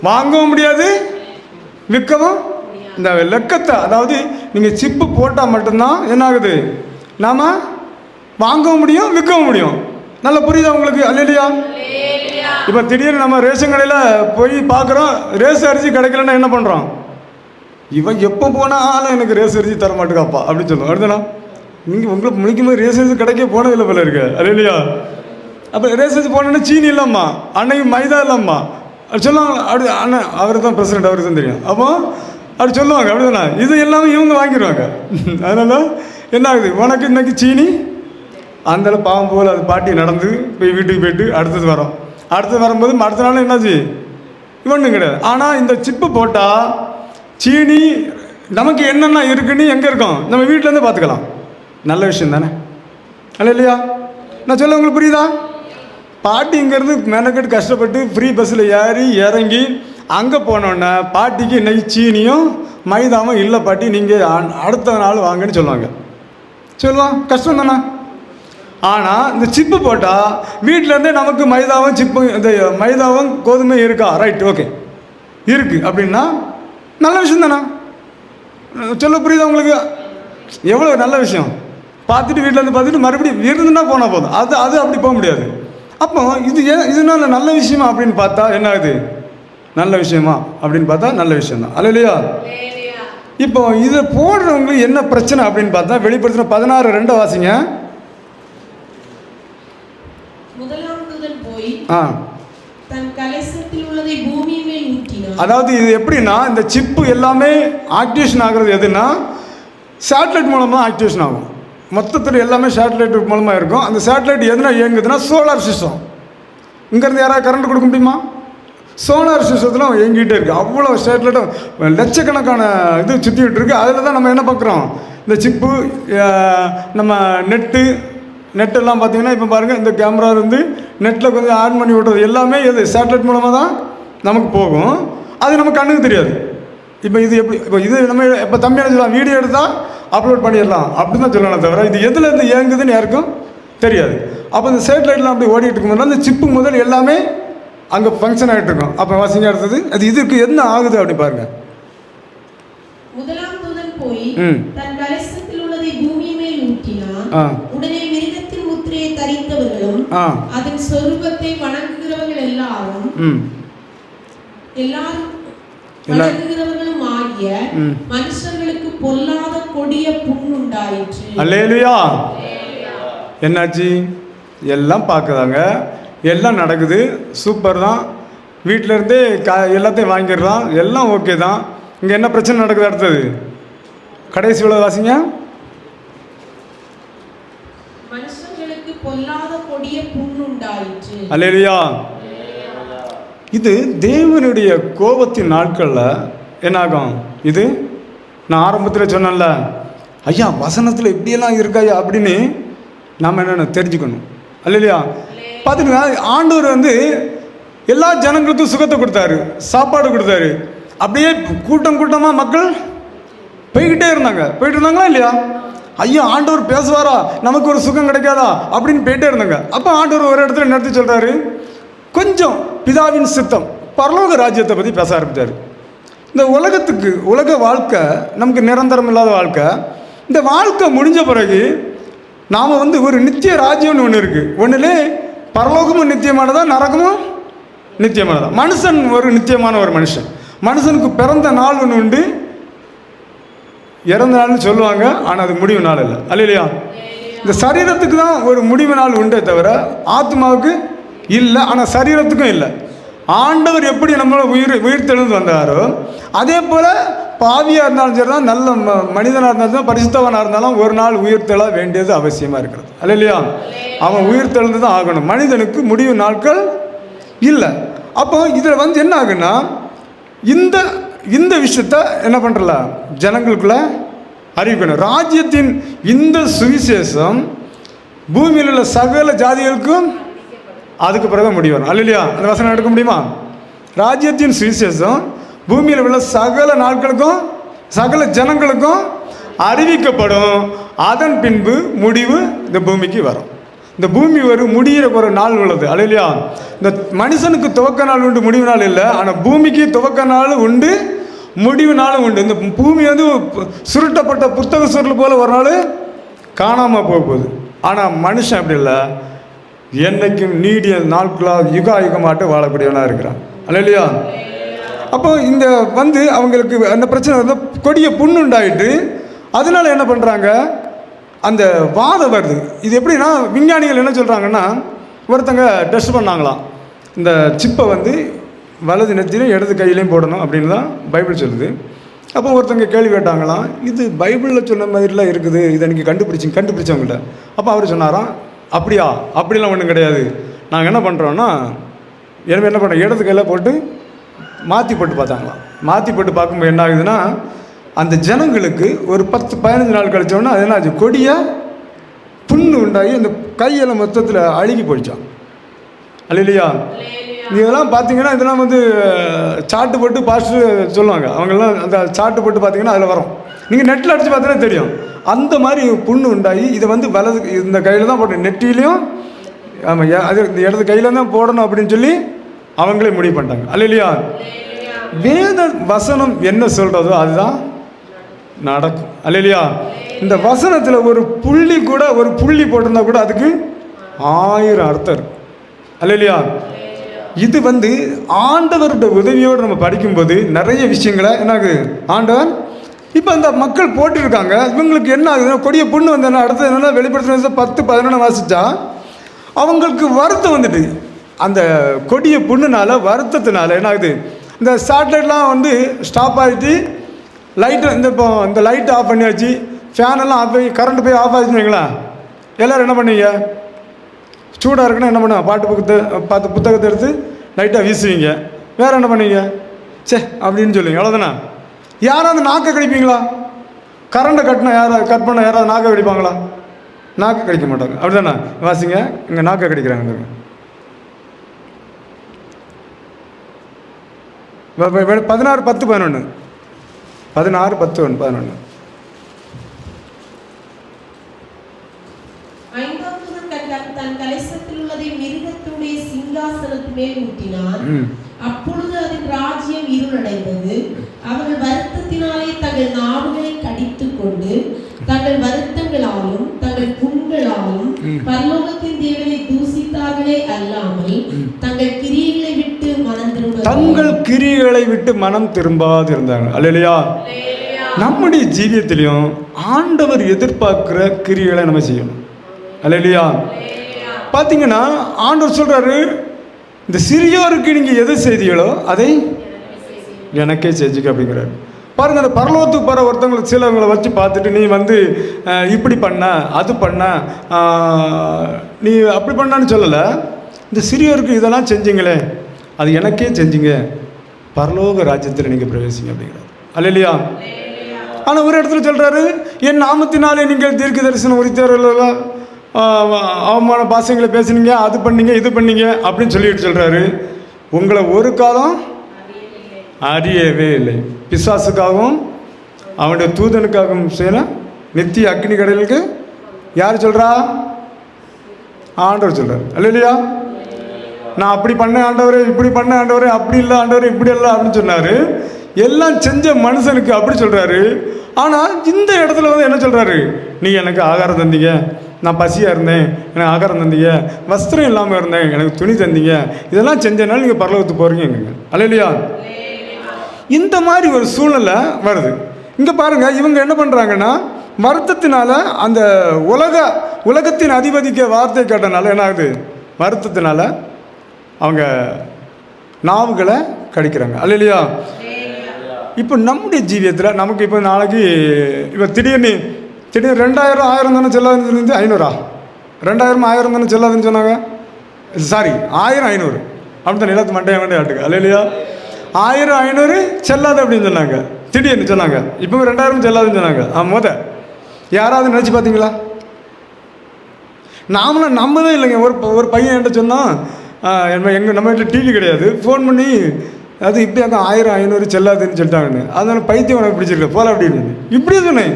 வாங்கவும் முடியாது, விற்கவும். இந்த லெக்கத்தை, அதாவது நீங்கள் சிப்பு போட்டால் மட்டும்தான் என்ன ஆகுது, நாம் வாங்கவும் முடியும், விற்கவும் முடியும். நல்லா புரியுதா உங்களுக்கு? அல்லையா? இப்போ திடீர்னு நம்ம ரேஷன் கடையில் போய் பார்க்குறோம், ரேஸ் அரிசி கிடைக்கலன்னா என்ன பண்ணுறோம்? இவன் எப்போ போனாலும் எனக்கு ரேஸ் அரிசி தர மாட்டேங்காப்பா அப்படின்னு சொல்லுவோம். அடுத்தனா நீங்கள் உங்களுக்கு முடிக்கும்போது ரேஸ் அரிசி கிடைக்க போனதில்லை போல இருக்கு, அல்லையா? அப்போ ரேஸ் அரிசி போனோன்னா சீனி இல்லைம்மா, அன்னைக்கு மைதா இல்லைம்மா அப்படி சொல்லுவாங்க. அப்படி அண்ணன் அவர் தான் பிரசிடென்ட், அவருக்கு தான் தெரியும். அப்போ அப்படி சொல்லுவாங்க, அப்படி தானே? இது எல்லாமே இவங்க வாங்கிடுவாங்க. அதனால் என்ன ஆகுது, உனக்கு இன்னைக்கு சீனி அந்த பாவம் போல் அது பாட்டி நடந்து போய் வீட்டுக்கு போயிட்டு அடுத்தது வரோம். அடுத்தது வரும்போது அடுத்த நாள் என்னாச்சு, இவனும் கிடையாது. ஆனால் இந்த சிப்பு போட்டால் சீனி நமக்கு என்னென்ன இருக்குன்னு எங்கே இருக்கோம், நம்ம வீட்டிலேருந்து பார்த்துக்கலாம். நல்ல விஷயம் தானே, அல்ல இல்லையா? நான் சொல்ல உங்களுக்கு புரியுதா? பாட்டி இங்கேருந்து மெனக்கெட்டு கஷ்டப்பட்டு ஃப்ரீ பஸ்ஸில் ஏறி இறங்கி அங்கே போனோன்னே பாட்டிக்கு இன்னைக்கு சீனியும் மைதாவும் இல்லை பாட்டி, நீங்கள் அடுத்த நாள் வாங்கன்னு சொல்லுவாங்க. சொல்லுவான், கஷ்டம் தானே. ஆனால் இந்த சிப்பு போட்டால் வீட்டிலேருந்தே நமக்கு மைதாவும் சிப்பு, இந்த மைதாவும் கோதுமை இருக்கா, ரைட், ஓகே இருக்குது அப்படின்னா நல்ல விஷயம் தானே. சொல்ல புரியுதா உங்களுக்கு? எவ்வளோ நல்ல விஷயம். பார்த்துட்டு வீட்டிலேருந்து பார்த்துட்டு மறுபடியும் இருந்துன்னா போனால் போதும். அது அப்படி போக முடியாது. அப்போ இதனால நல்ல விஷயமா அப்படின்னு பார்த்தா என்ன ஆகுது, நல்ல விஷயமா அப்படின்னு பார்த்தா நல்ல விஷயம்தான், அல்ல இல்லையா? இப்போ இதை போடுறவங்களுக்கு என்ன பிரச்சனை அப்படின்னு பார்த்தா, வெளிப்படுத்தின 16:2 வாசிங்க. அதாவது இது எப்படின்னா, இந்த சிப்பு எல்லாமே ஆக்டிவேஷன் ஆகிறது எதுனா சேட்டலைட் மூலமாக ஆக்டிவேஷன் ஆகும். மொத்தத்தில் எல்லாமே சேட்டலைட் மூலமாக இருக்கும். அந்த சேட்டலைட் எதுனா இயங்குதுன்னா சோலார் சிஸ்டம். இங்கேருந்து யாராவது கரண்ட் கொடுக்க முடியுமா? சோலார் சிஸ்டத்தில் இயங்கிட்டே இருக்குது. அவ்வளோ சேட்டலைட்டும் லட்சக்கணக்கான இது சுற்றிக்கிட்டு இருக்குது. அதில் தான் நம்ம என்ன பார்க்குறோம், இந்த சிப்பு, நம்ம நெட்டெல்லாம் பார்த்திங்கன்னா இப்போ பாருங்கள், இந்த கேமரா இருந்து நெட்டில் கொஞ்சம் ஆன் பண்ணி விட்றது எல்லாமே எது சேட்டலைட் மூலமாக தான் நமக்கு போகும். அது நமக்கு கண்ணுக்கு தெரியாது. இப்போ இது எப்படி, இப்போ இது நம்ம இப்போ தம்பி என்ன சொல்லலாம், வீடியோ எடுத்தால் அப்லோட் பண்ணிடலாம் அப்படின்னு தான் சொல்லலாம், தவிர இது எதுலேருந்து இயங்குதுன்னு யாருக்கும் தெரியாது. அப்போ இந்த சேட்டலைட்லாம் அப்படி ஓடிட்டு இருக்கும்போது அந்த சிப்பு முதல் எல்லாமே அங்கே ஃபங்க்ஷன் ஆகிட்டு இருக்கும். அப்போ வாசிங்க அடுத்தது, அது இதுக்கு என்ன ஆகுது அப்படி பாருங்க. முதலாம் தூதன் போய் தன் கலசத்தில் உள்ளதை பூமி மேல் ஊற்றினான். உடனே மிருகத்தின் முத்திரையை தரித்தவர்களும் அதன் சொரூபத்தை வணங்குகிறவர்கள் எல்லாரும் வணங்குகிறவர்களும் ஆகிய மனுஷர்களுக்கு பொல்லாத கொடிய புண் உண்டாயிற்று. அல்லேலூயா. என்னாச்சு, எல்லாம் பார்க்குறாங்க, எல்லாம் நடக்குது, சூப்பர் தான், வீட்டில் இருந்தே எல்லாத்தையும் வாங்கிடலாம், எல்லாம் ஓகே தான். இங்கே என்ன பிரச்சனை நடக்குது? அடுத்தது கடைசி உள்ள வாசிங்க. மனுஷங்களுக்கு பொல்லாத கொடிய புண் உண்டாயிற்று. அல்லேலூயா. இது தேவனுடைய கோபத்தின் நாட்களில் என்னாகும், இது நான் ஆரம்பத்தில் சொன்னேன்ல, ஐயா வசனத்தில் இப்படியெல்லாம் இருக்காயா அப்படின்னு நாம் என்னென்ன தெரிஞ்சுக்கணும், அல்லையா? பார்த்துட்டு ஆண்டவர் வந்து எல்லா ஜனங்களுக்கும் சுகத்தை கொடுத்தாரு, சாப்பாடு கொடுத்தாரு. அப்படியே கூட்டமாக மக்கள் போய்கிட்டே இருந்தாங்களா இல்லையா? ஐயா ஆண்டவர் பேசுவாரா, நமக்கு ஒரு சுகம் கிடைக்காதா அப்படின்னு போயிட்டே இருந்தாங்க. அப்போ ஆண்டவர் ஒரு இடத்துல நிறுத்தி சொல்கிறாரு, கொஞ்சம் பிதாவின் சித்தம், பரலோக ராஜ்யத்தை பற்றி பேச ஆரம்பித்தார். இந்த உலக வாழ்க்கை நமக்கு நிரந்தரம் இல்லாத வாழ்க்கை. இந்த வாழ்க்கை முடிஞ்ச பிறகு நாம் வந்து ஒரு நித்திய ராஜ்யம்னு ஒன்று இருக்குது. ஒன்றுலே பரலோகமும் நித்தியமானதா, நரகமும் நித்தியமானதா. மனுஷன் ஒரு நித்தியமான ஒரு மனுஷன். மனுஷனுக்கு பிறந்த நாள் ஒன்று உண்டு, இறந்த நாள்னு சொல்லுவாங்க, ஆனால் அது முடிவு நாள் இல்லை, அல்லையா? இந்த சரீரத்துக்கு தான் ஒரு முடிவு நாள் உண்டே தவிர ஆத்மாவுக்கு இல்லை. ஆனால் சரீரத்துக்கும் இல்லை. ஆண்டவர் எப்படி நம்மளை உயிர் தெழுந்து வந்தாரோ அதே போல் பாவியாக இருந்தாலும் சரி தான், நல்ல மனிதனாக இருந்தாலும் தான், பரிசுத்தவனாக இருந்தாலும் ஒரு நாள் உயிர் தெழ வேண்டியது அவசியமாக இருக்கிறது, அல்லையா? அவன் உயிர் தெழுந்து தான் ஆகணும். மனிதனுக்கு முடிவு நாட்கள் இல்லை. அப்போ இதில் வந்து என்ன ஆகுன்னா, இந்த விஷயத்த என்ன பண்ணுறல ஜனங்களுக்குள்ள அறிவிக்கணும். ராஜ்யத்தின் இந்த சுவிசேஷம் பூமியில் உள்ள சகல ஜாதிகளுக்கும் அதுக்கு பிறகு முடிவு வரும், அல்லையா? அந்த வசனம் எடுக்க முடியுமா? ராஜ்யத்தின் சுவிசேஷம் பூமியில் உள்ள சகல நாட்களுக்கும் சகல ஜனங்களுக்கும் அறிவிக்கப்படும். அதன் பின்பு முடிவு இந்த பூமிக்கு வரும். இந்த பூமி ஒரு முடிகிற ஒரு நாள் உள்ளது. அல்லையா? இந்த மனுஷனுக்கு துவக்க நாள் உண்டு, முடிவு நாள் இல்லை. ஆனால் பூமிக்கு துவக்க நாள் உண்டு, முடிவு நாளும் உண்டு. இந்த பூமி வந்து சுருட்டப்பட்ட புத்தக சுருள் போல ஒரு நாள் காணாமல் போக போகுது. ஆனால் மனுஷன் அப்படி இல்லை, என்னைக்கும் நீடிய நாட்களாக யுகமாட்டு வாழக்கூடியவனாக இருக்கிறான். அல்லையா? அப்போ இந்த வந்து அவங்களுக்கு அந்த பிரச்சனை வந்து கொடிய புண்ணு உண்டாயிட்டு அதனால என்ன பண்ணுறாங்க, அந்த வாதம் வருது. இது எப்படின்னா விஞ்ஞானிகள் என்ன சொல்கிறாங்கன்னா, ஒருத்தங்க டெஸ்ட் பண்ணாங்களாம், இந்த சிப்பை வந்து வலது நெத்திலையும் இடது கையிலையும் போடணும் அப்படின்னு தான் பைபிள் சொல்லுது. அப்போ ஒருத்தங்க கேள்வி கேட்டாங்களாம், இது பைபிளில் சொன்ன மாதிரிலாம் இருக்குது, இதை நீங்கள் கண்டுபிடிச்சவங்கள்ட்ட. அப்போ அவர் சொன்னாராம், அப்படியா, அப்படிலாம் ஒன்றும் கிடையாது, நாங்கள் என்ன பண்ணுறோன்னா எனவே என்ன பண்ணுறோம், இடது கையில் போட்டு மாற்றி போட்டு பார்த்தாங்களாம். மாற்றி போட்டு பார்க்கும்போது என்ன ஆகுதுன்னா, அந்த ஜனங்களுக்கு ஒரு 10-15 நாள் கழிச்சோன்னா அது என்ன ஆச்சு, கொடியாக புண்ணு உண்டாகி அந்த கையில் மொத்தத்தில் அழுகி போயிடுச்சான். இல்லையா? இதெல்லாம் பார்த்தீங்கன்னா இதெல்லாம் வந்து சாட்டு போட்டு பாஸ்ட்டு சொல்லுவாங்க, அவங்கெல்லாம் அந்த சாட்டு போட்டு பார்த்தீங்கன்னா அதில் வரும். நீங்கள் நெட்டில் அடித்து பார்த்தீங்கன்னா தெரியும். அந்த மாதிரி புண்ணு உண்டாகி இதை வந்து வலது இந்த கையில் தான் போடணும், நெட்டிலையும் ஆமாம் அது இந்த இடது கையில் தான் போடணும் அப்படின்னு சொல்லி அவங்களே முடிவு பண்ணிட்டாங்க. இல்லையா? வேத வசனம் என்ன சொல்கிறதோ அதுதான் நடக்கும். இல்லையா? இந்த வசனத்தில் ஒரு புள்ளி கூட, ஒரு புள்ளி போட்டிருந்தா கூட அதுக்கு 1000 அர்த்தம் இருக்கு. இல்லையா? இது வந்து ஆண்டவருடைய உதவியோடு நம்ம படிக்கும்போது நிறைய விஷயங்களை என்னாகுது ஆண்டவர் இப்போ அந்த மக்கள் போட்டிருக்காங்க. இவங்களுக்கு என்ன ஆகுதுன்னா, கொடிய புண்ணு வந்து என்ன அடுத்தது என்னென்னா வெளிப்படுத்தின 10-11 வாசித்தா அவங்களுக்கு வருத்தம் வந்துட்டு, அந்த கொடிய புண்ணுனால வருத்தத்தினால என்ன ஆகுது, இந்த சேட்டலைட்லாம் வந்து ஸ்டாப் ஆகிட்டு லைட்டு இந்த லைட்டு ஆஃப் பண்ணியாச்சு, ஃபேனெல்லாம் ஆஃப் ஆகி கரண்ட் போய் ஆஃப் ஆகிடுச்சுன்னு வைங்களேன், எல்லோரும் என்ன பண்ணுவீங்க, சூடாக இருக்குன்னா என்ன பண்ணுவேன், பார்த்து புத்தகத்தை எடுத்து லைட்டாக வீசுவீங்க. வேறு என்ன பண்ணுவீங்க, சே அப்படின்னு சொல்லுவீங்க, அவ்வளோதானே. யாராவது நாக்கை கடிப்பீங்களா? கரண்ட்டை கட் பண்ண யாராவது நாக்கை கடிப்பாங்களா? நாக்கை கடிக்க மாட்டாங்க. அப்படி தானே? வாசிங்க, இங்கே நாக்கை கடிக்கிறாங்க. 16:10-11 16:10-11 தன் கலசத்தில் உள்ளதை மிருகத்துடைய சிங்காசனத்து மேல் ஊற்றினான். அப்பொழுது அதன் ராஜ்யம் இருளடைந்தது. அவர்கள் வருத்தத்தினாலே தங்கள் நாவுகளை கடித்துக் கொண்டு தங்கள் வருத்தங்களாலும் தங்கள் புண்களாலும் பரலோகத்தின் தேவனை தூசித்தார்களே அல்லாமல் தங்கள் கிரியைகளை விட்டு மனம் திரும்பாதிருந்தாங்க. அல்லேலூயா. நம்முடைய ஜீவியத்திலையும் ஆண்டவர் எதிர்பார்க்கிற கிரியைகளை நம்ம செய்யணும். அல்லேலூயா. பார்த்தீங்கன்னா ஆண்டவர் சொல்றாரு, இந்த சிறியோருக்கு நீங்கள் எது செய்தீங்களோ அதை எனக்கே செஞ்சுக்க அப்படிங்கிறாரு. பாருங்கள், அந்த பரலோகத்துக்கு போகிற ஒருத்தவங்களை சிலவங்களை வச்சு பார்த்துட்டு நீ வந்து இப்படி பண்ண அது பண்ண நீ அப்படி பண்ணான்னு சொல்லலை, இந்த சிறியோருக்கு இதெல்லாம் செஞ்சீங்களே அது எனக்கே செஞ்சீங்க, பரலோக ராஜ்யத்தில் நீங்கள் பிரவேசிங்க அப்படிங்கிறார். அல்லேலூயா. ஆனால் ஒரு இடத்துல சொல்கிறாரு, என் நாமத்தினாலே நீங்கள் தீர்க்க தரிசனம் உரித்தவர்களா அவமான பாசங்களை பேசுனீங்க, அது பண்ணீங்க இது பண்ணீங்க அப்படின்னு சொல்லிட்டு சொல்கிறாரு, உங்களை ஒரு காலம் அறியவே இல்லை. பிசாசுக்காகவும் அவனுடைய தூதனுக்காகவும் செய்யணும் நித்திய அக்னி கடலுக்கு யார் சொல்கிறா? ஆண்டவர் சொல்கிறார். அல்லேலூயா. நான் அப்படி பண்ணேன் ஆண்டவரே, இப்படி பண்ண ஆண்டவரே, அப்படி இல்லை ஆண்டவரே, இப்படி இல்லை அப்படின்னு சொன்னார். எல்லாம் செஞ்ச மனுஷனுக்கு அப்படி சொல்கிறாரு. ஆனால் இந்த இடத்துல வந்து என்ன சொல்கிறாரு, நீங்கள் எனக்கு ஆகாரம் தந்தீங்க, நான் பசியாக இருந்தேன், எனக்கு ஆகாரம் தந்தீங்க, வஸ்திரம் இல்லாமல் இருந்தேன், எனக்கு துணி தந்தீங்க, இதெல்லாம் செஞ்சனால நீங்கள் பரலோகத்துக்கு போகிறீங்க. அல்லேலூயா. இந்த மாதிரி ஒரு சூழ்நிலை வருது. இங்கே பாருங்கள், இவங்க என்ன பண்ணுறாங்கன்னா வருத்தத்தினால அந்த உலகத்தின் அதிபதிக்க வார்த்தை கேட்டனால என்ன ஆகுது, வருத்தத்தினால அவங்க நாவுகளை கடிக்கிறாங்க. அல்லேலூயா. இப்போ நம்முடைய ஜீவியத்தில் நமக்கு இப்போ நாளைக்கு இப்போ திடீர்னு 2000 1000 தானே செல்லாதுன்னு 500 2000 1000 தானே செல்லாதுன்னு சொன்னாங்க. சாரி 1000 500 அப்படி தான் நிலத்து மண்டைய ஆட்டுக்கு. அல்லேலூயா. 1000 500 செல்லாது அப்படின்னு சொன்னாங்க, திடீர்னு சொன்னாங்க. இப்போ 2000 செல்லாதுன்னு சொன்னாங்க. யாராவது நினச்சி பார்த்தீங்களா? நாமளும் நம்பவே இல்லைங்க. ஒரு பையன் என்கிட்ட சொன்னான், நம்ம வீட்டில் டிவி கிடையாது, ஃபோன் பண்ணி அது இப்படி அந்த 1000 500 செல்லாதுன்னு சொல்லிட்டாங்கன்னு, அதனால பைத்தியம் உனக்கு பிடிச்சிருக்க போல அப்படின்னு இப்படியே சொன்னேன்.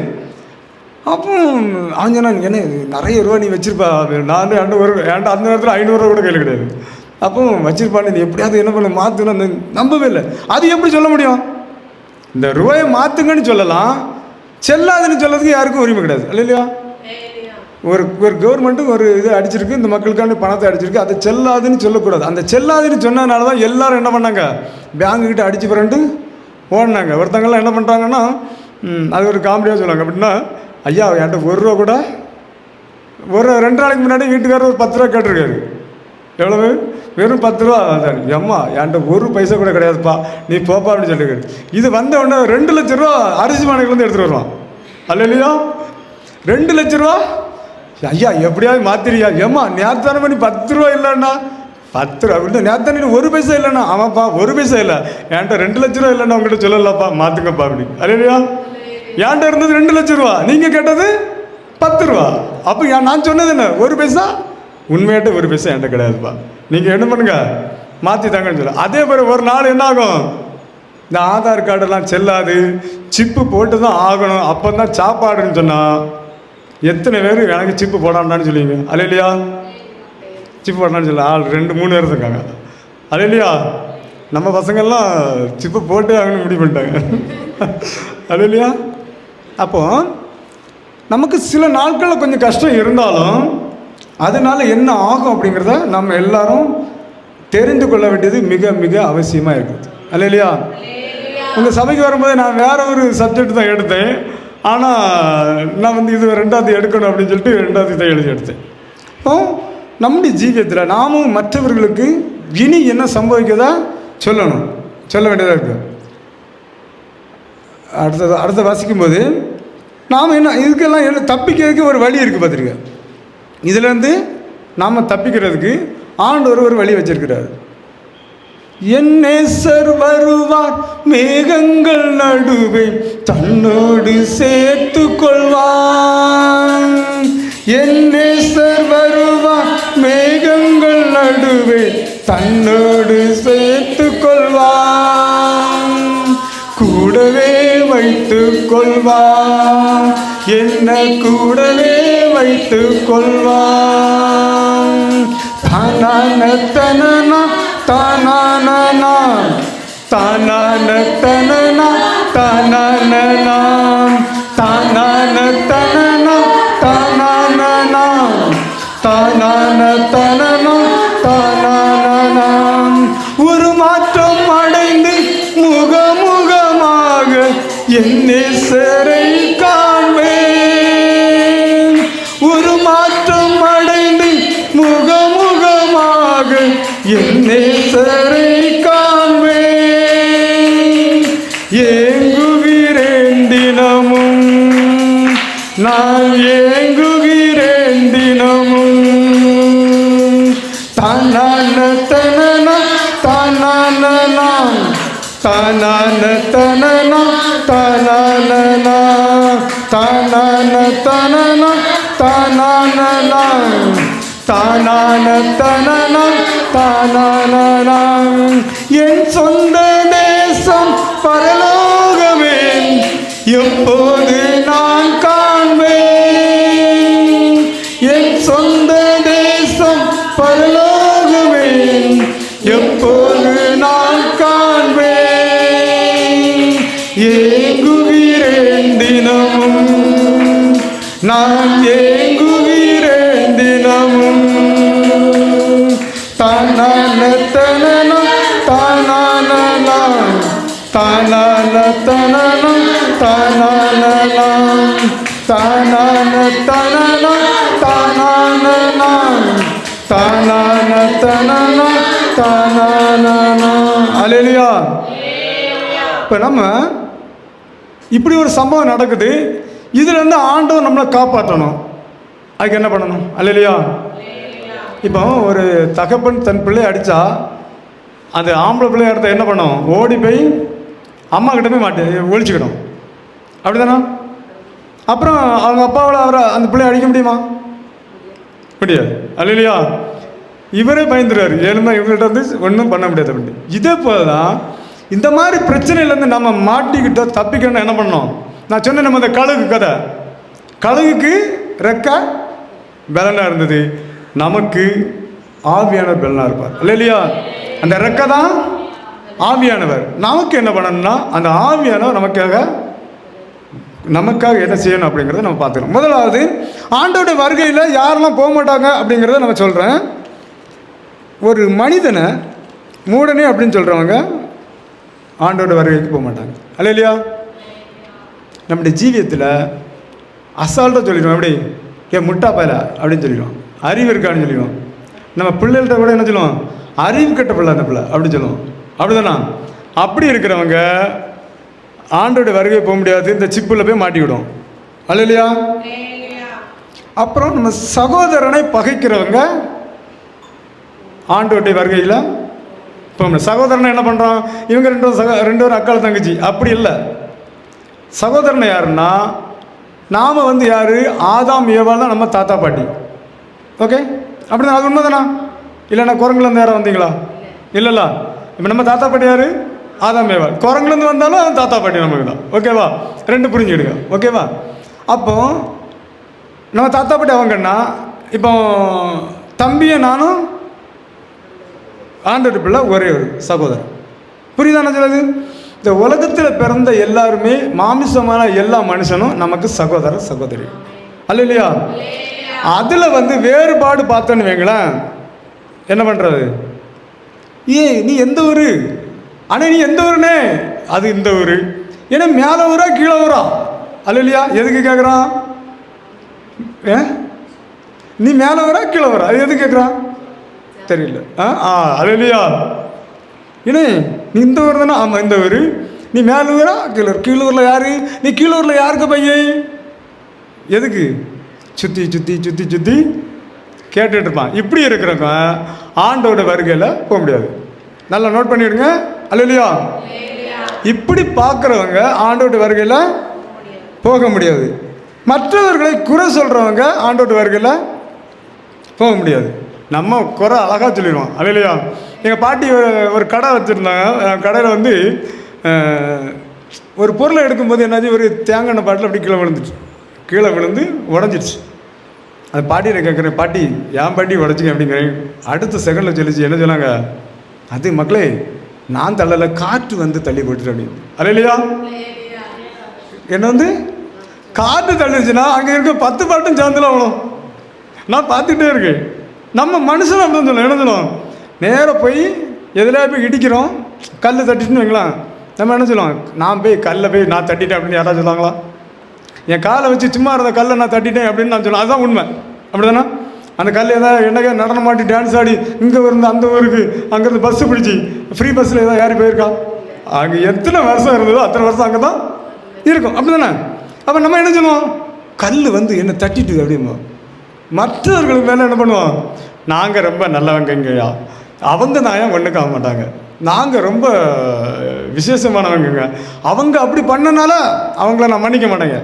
அப்போ அவன் சொன்னான், என்ன நிறைய ரூபா நீ வச்சிருப்பா, நான் ஏன்டா அந்த நேரத்தில் 500 ரூபா கூட கையில் கிடையாது. அப்போ வச்சிருப்பான்னு நீ எப்படியாவது என்ன பண்ண மாற்றுன்னு நம்பவே இல்லை. அது எப்படி சொல்ல முடியும்? இந்த ரூபாயை மாற்றுங்கன்னு சொல்லலாம், செல்லாதுன்னு சொல்லதுக்கு யாருக்கும் உரிமை கிடையாது இல்லையா? ஒரு கவர்மெண்ட்டு ஒரு இது அடிச்சிருக்கு, இந்த மக்களுக்கான பணத்தை அடிச்சிருக்கு, அதை செல்லாதுன்னு சொல்லக்கூடாது. அந்த செல்லாதுன்னு சொன்னதுனால தான் எல்லாரும் என்ன பண்ணாங்க, பேங்குக்கிட்ட அடித்து பிறண்டு ஓடினாங்க. ஒருத்தங்கள்லாம் என்ன பண்ணுறாங்கன்னா, அது ஒரு காமெடியாக சொல்லுவாங்க. அப்படின்னா, ஐயா என்கிட்ட 1 ரூபா கூட ஒரு 2 நாளைக்கு முன்னாடி வீட்டுக்காரர் ஒரு 10 ரூபா கேட்டிருக்காரு. எவ்வளவு? வெறும் 10 ரூபா. சார் எம்மா என்கிட்ட 1 பைசா கூட கிடையாதுப்பா, நீ போப்பா அப்படின்னு சொல்லியிருக்காரு. இது வந்த உடனே 2 லட்ச ரூபா அரிசி மாநிலத்துலேருந்து எடுத்துகிட்டு வருவான் இல்லையா? 2 லட்ச ரூபா ஐயா எப்படியாவது மாத்திரியா? ஏம்மா நேரத்தான பண்ணி 10 ரூபா இல்லைண்ணா, 10 ரூபா இல்லை நேரத்தான 1 பைசா இல்லைண்ணா. ஆமாப்பா 1 பைசா இல்லை, என்கிட்ட 2 லட்ச ரூபா இல்லைண்ணா, உங்கள்கிட்ட சொல்லலப்பா, மாற்றுங்கப்பா அப்படி இல்லையா? என்கிட்ட இருந்தது 2 லட்ச ரூபா, நீங்கள் கேட்டது 10 ரூபா. அப்போ நான் சொன்னது என்ன, 1 பைசா? உண்மையாட்ட 1 பைசா என்கிட்ட கிடையாதுப்பா, நீங்கள் என்ன பண்ணுங்க மாற்றி தாங்கன்னு சொல்ல. அதே மாதிரி ஒரு நாள் என்ன ஆகும், இந்த ஆதார் கார்டெல்லாம் செல்லாது, சிப்பு போட்டு தான் ஆகணும், அப்போ தான் சாப்பாடுன்னு சொன்னால் எத்தனை பேர் எனக்கு சிப்பு போடாண்டான்னு சொல்லுவீங்க இல்லையா? சிப்பு போடான்னு சொல்ல ஆள் 2-3 பேர் இருக்காங்க இல்லையா? நம்ம பசங்கள்லாம் சிப்பு போட்டே ஆகணும்னு முடிவு பண்ணிட்டாங்க இல்லையா? அப்போது நமக்கு சில நாட்களில் கொஞ்சம் கஷ்டம் இருந்தாலும் அதனால் என்ன ஆகும் அப்படிங்கிறத நம்ம எல்லாரும் தெரிந்து கொள்ள வேண்டியது மிக மிக அவசியமாக இருக்குது இல்லையா? உங்கள் சபைக்கு வரும்போது நான் வேறு ஒரு சப்ஜெக்ட் தான் எடுத்தேன், ஆனால் நான் இது 2வது எடுக்கணும் அப்படின்னு சொல்லிட்டு 2வது தான் எழுதி எடுத்தேன். இப்போ நம்முடைய ஜீவியத்தில் நாமும் மற்றவர்களுக்கு இனி என்ன சம்பவிக்கதா சொல்ல வேண்டியதாக இருக்குது. அடுத்த வாசிக்கும்போது நாம் என்ன இதுக்கெல்லாம் என்ன தப்பிக்கிறதுக்கு ஒரு வழி இருக்குது பார்த்துருங்க. இதுலேருந்து நாம் தப்பிக்கிறதுக்கு ஆண்டவர் ஒரு வழி வச்சிருக்கிறார். என் நேசர் வருவார் மேகங்கள் நடுவே தன்னோடு சேர்த்து கொள்வான். என் நேசர் வருவார் மேகங்கள் நடுவே தன்னோடு சேர்த்து கொள்வான். கூடவே வைத்து கொள்வான், என்ன கூடவே வைத்து கொள்வான். தானான தனனா தானானா தானான தனனா தானானா தானான தனனா தானானா தானான தனனா தானானா. ஒரு மாற்றம் அடைந்து முகமுகமாக என் நேசரை காண்பேன். ஒரு மாற்றம் அடைந்து முகமுகமாக என் நேசரை காண்பேன். ஏங்குகிறேன் தினமும், நான் ஏங்குகிறேன் தினமும். தானான தனனா தானானா தானான தனனா தானானா தானான தனனா தானானா தானான தனனா தானானா. என் சொந்த தேசம் பரலோகமே எப்போது நான் காண்பேன். என் சொந்த தேசம் பரலோகமே எப்போது நான் காண்பேன். ஏங்குகிறேன் தினமும், நான் ஏங்குகிறேன் தினமும். தானான தனனா தானானா தானான தனனா தானானா தானான தனனா தானானா தானான தனனா தானானா. அல்லேலூயா. இப்போ நம்ம இப்படி ஒரு சம்பவம் நடக்குது, இதுலேருந்து ஆண்டவர் நம்மளை காப்பாற்றணும். அதுக்கு என்ன பண்ணணும்? அல்லேலூயா. இப்போ ஒரு தகப்பன் தன் பிள்ளையை அடித்தா அது ஆம்பளை பிள்ளைய எடுத்த என்ன பண்ணும்? ஓடி போய் அம்மா கிட்ட போய் ஒழிச்சுக்கணும், அப்படி தானே? அப்புறம் அவங்க அப்பாவில் அவரை அந்த பிள்ளையை அடிக்க முடியுமா? முடியாது அல்லையா? இவரே பயந்துருவார், ஏழுமா இவங்கள்ட்ட வந்து ஒன்றும் பண்ண முடியாது அப்படி. இதே போல தான் இந்த மாதிரி பிரச்சனையிலேருந்து நம்ம மாட்டிக்கிட்ட தப்பிக்கணும்னு என்ன பண்ணோம்? நான் சொன்னேன் நம்ம இந்த கழுகு கதை, கழுகுக்கு ரெக்க பலனாக இருந்தது, நமக்கு ஆவியானவர் பலனாக இருப்பார். இல்லையா? அந்த ரெக்கை தான் ஆவியானவர். நமக்கு என்ன பண்ணணும்னா அந்த ஆவியானவர் நமக்காக என்ன செய்யணும் அப்படிங்கிறத நம்ம பார்த்துக்கணும். முதலாவது, ஆண்டோடைய வருகையில் யாரெல்லாம் போக மாட்டாங்க அப்படிங்கிறத நம்ம சொல்கிறேன். ஒரு மனிதனை மூடனே அப்படின்னு சொல்கிறவங்க ஆண்டோட வருகைக்கு போக மாட்டாங்க. இல்லையா? நம்முடைய ஜீவியத்தில் அசால்ட்டாக சொல்லிடுவோம், எப்படி முட்டா பயல அப்படின்னு சொல்லிடுவோம், அறிவு இருக்கான்னு சொல்லிடுவோம். நம்ம பிள்ளைகள்கிட்ட கூட என்ன சொல்லுவோம், அறிவு கட்ட பிள்ளை அந்த பிள்ளை அப்படின்னு சொல்லுவோம். அப்படிதானா? அப்படி இருக்கிறவங்க ஆண்டோட வருகை போக முடியாது, இந்த சிப்பில் போய் மாட்டிவிடும். இல்லையா? அப்புறம் நம்ம சகோதரனை பகைக்கிறவங்க ஆண்டோடைய வருகையில் இப்போ சகோதரனை என்ன பண்ணுறோம், இவங்க ரெண்டு பேரும் அக்கால் தங்கச்சி அப்படி இல்லை. சகோதரனை யாருன்னா நாம் யார், ஆதாம் ஏவாள் தான் நம்ம தாத்தா பாட்டி. ஓகே, அப்படி தான். அது உண்மை தானா? இல்லைண்ணா குரங்குலேருந்து யாரும் வந்தீங்களா? இல்லைல்ல. இப்போ நம்ம தாத்தா பாட்டி யார், ஆதாம் ஏவாள். குரங்குலேருந்து வந்தாலும் அவன் தாத்தா பாட்டி நமக்கு தான். ஓகேவா? ரெண்டு புரிஞ்சுக்கிடுங்க. ஓகேவா? அப்போ நம்ம தாத்தா பாட்டி அவங்கன்னா, இப்போ தம்பியை நானும் ஆண்டோட பிள்ளை ஒரே ஒரு சகோதரன். புரியுதானே சொல்லுது? இந்த உலகத்தில் பிறந்த எல்லாருமே மாமிசமான எல்லா மனுஷனும் நமக்கு சகோதர சகோதரி. இல்லையா? அதில் வேறுபாடு பார்த்தோன்னு வைங்களேன், என்ன பண்ணுறது, நீ எந்த ஊர், ஆனால் நீ எந்த ஊருனே, அது இந்த ஊர், ஏன்னா மேலே ஊரா கீழே ஊரா? இல்லையா? எதுக்கு கேட்குறான், நீ மேலே ஊரா கீழே ஊரா, அது எதுக்கு கேட்குறான் தெரியல. இல்லையா? ஏன்னா நீ இந்த ஊர் தானே? ஆமாம் இந்த ஊர். நீ மேலூரா கீழூர்? கீழூரில் யார்? நீ கீழூரில் யாருக்கு பையன்? எதுக்கு? சுற்றி சுற்றி சுற்றி சுற்றி கேட்டுட்டு இருப்பான். இப்படி இருக்கிறவங்க ஆண்டோட வருகையில் போக முடியாது. நல்லா நோட் பண்ணிவிடுங்க. இல்லையா? இப்படி பார்க்குறவங்க ஆண்டோட வருகையில் போக முடியாது. மற்றவர்களை குறை சொல்கிறவங்க ஆண்டோட வருகையில் போக முடியாது. நம்ம குறை அழகாக சொல்லிடுவோம். இல்லையா? எங்கள் பாட்டி ஒரு கடை வச்சுருந்தாங்க. கடையில் ஒரு பொருளை எடுக்கும்போது என்னாச்சு, ஒரு தேங்காய் பாட்டில் அப்படி கீழே விழுந்து உடஞ்சிடுச்சு. அது பாட்டியில் கேட்குறேன், பாட்டி ஏன் பாட்டி உடச்சிங்க அப்படிங்கிறேன். அடுத்த செகண்டில் சொல்லிச்சு, என்ன சொன்னாங்க, அது மக்களே நான் தள்ளலை, காற்று தள்ளி போட்டுட்டு அப்படின்னு. இல்லையா? என்ன காற்று தள்ளிடுச்சுன்னா அங்கே இருக்க 10 பாட்டும் சேர்ந்துலாம் அவ்வளோ. நான் பார்த்துட்டே இருக்கேன். நம்ம மனுஷன் அப்படின்னு சொல்லுவோம். என்ன சொல்லுவோம், நேராக போய் எதில் போய் இடிக்கிறோம், கல் தட்டிட்டுன்னு வைங்களேன். நம்ம என்ன சொல்லுவோம், நான் போய் கல்லை போய் நான் தட்டிட்டேன் அப்படின்னு யாராவது சொல்லுவாங்களா? என் காலை வச்சு சும்மா இருந்த கல்லை நான் தட்டிட்டேன் அப்படின்னு நான் சொல்லுவேன். அதுதான் உண்மை. அப்படி தானே? அந்த கல் ஏதாவது என்னங்க நடனம் ஆட்டி டான்ஸ் ஆடி இங்கே இருந்து அந்த ஊருக்கு அங்கேருந்து பஸ்ஸு பிடிச்சி ஃப்ரீ பஸ்ஸில் ஏதாவது யாரும் போயிருக்கா? அங்கே எத்தனை வருஷம் இருந்ததோ அத்தனை வருஷம் அங்கே தான் இருக்கும். அப்படி தானே? அப்போ நம்ம என்ன சொல்லுவோம், கல் என்னை தட்டிட்டு அப்படிம்போம். மற்றவர்களுக்கு மேலே என்ன பண்ணுவோம், நாங்கள் ரொம்ப நல்லவங்கங்கய்யா, அவங்க நான் ஏன் ஒன்றுக்கு ஆக மாட்டாங்க, நாங்கள் ரொம்ப விசேஷமானவங்கங்க, அவங்க அப்படி பண்ணனால அவங்கள நான் மன்னிக்க மாட்டேங்க.